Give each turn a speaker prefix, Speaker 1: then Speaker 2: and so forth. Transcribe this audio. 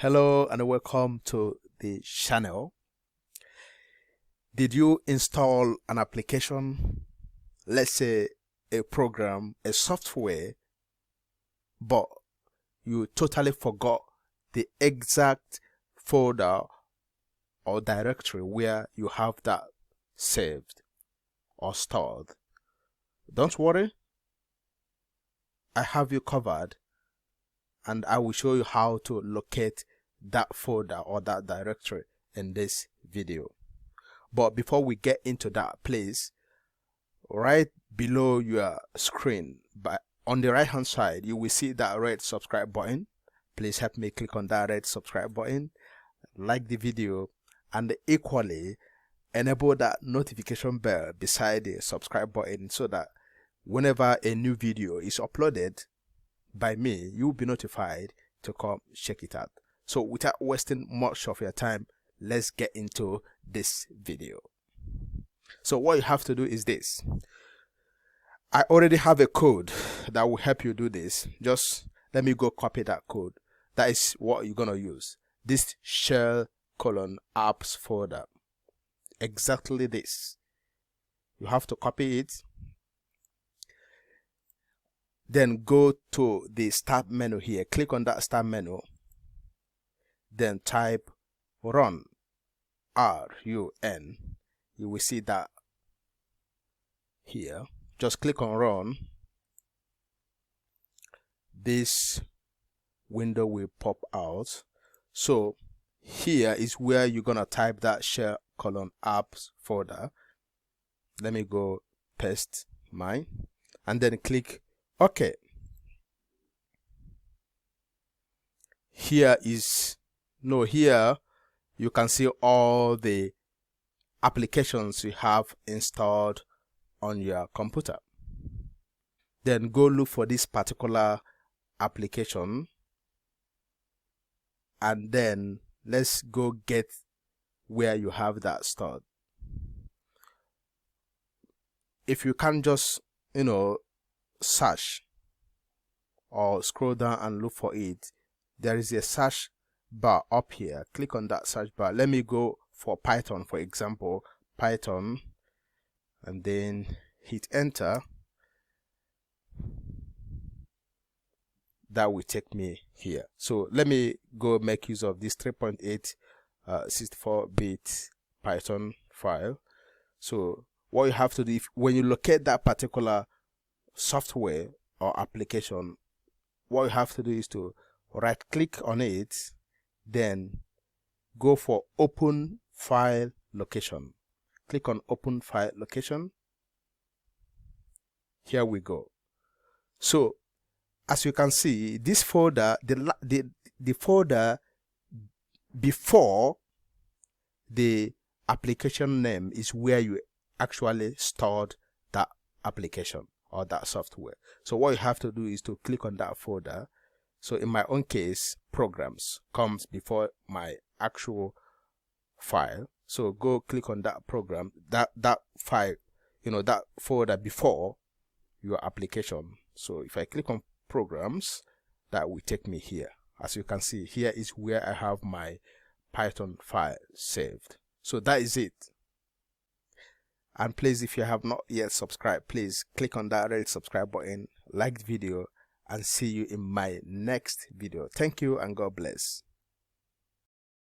Speaker 1: Hello and welcome to the channel. Did you install an application, let's say a program, a software, but you totally forgot the exact folder or directory where you have that saved or stored? Don't worry, I have you covered and I will show you how to locate that folder or that directory in this video. But before we get into that, please, right below your screen, but on the right hand side, you will see that red subscribe button. Please help me click on that red subscribe button, like the video, and equally enable that notification bell beside the subscribe button so that whenever a new video is uploaded by me, you'll be notified to come check it out. So without wasting much of your time, let's get into this video. So what you have to do is this. I already have a code that will help you do this. Just let me go copy that code. That is what you're gonna use. This shell::AppsFolder. Exactly this. You have to copy it. Then go to the start menu here. Click on that start menu. Then type run, R-U-N. You will see that here. Just click on run. This window will pop out. So here is where you're gonna type that shell::AppsFolder. Let me go paste mine and then click OK. Here you can see all the applications you have installed on your computer. Then go look for this particular application and then let's go get where you have that stored. If you can just search or scroll down and look for it, there is a search bar up here. Click on that search bar. Let me go for Python, for example, Python, and then hit enter. That will take me here. So let me go make use of this 3.8 64-bit Python file. So what you have to do, when you locate that particular software or application, what you have to do is to right click on it, then go for open file location. Click on open file location. Here we go. So as you can see, this folder, the folder before the application name is where you actually stored that application or that software. So what you have to do is to click on that folder. So in my own case, programs comes before my actual file. So go click on that program, that file, that folder before your application. So if I click on programs, that will take me here. As you can see, here is where I have my Python file saved. So that is it. And please, if you have not yet subscribed, please click on that red subscribe button, like the video, and see you in my next video. Thank you and God bless.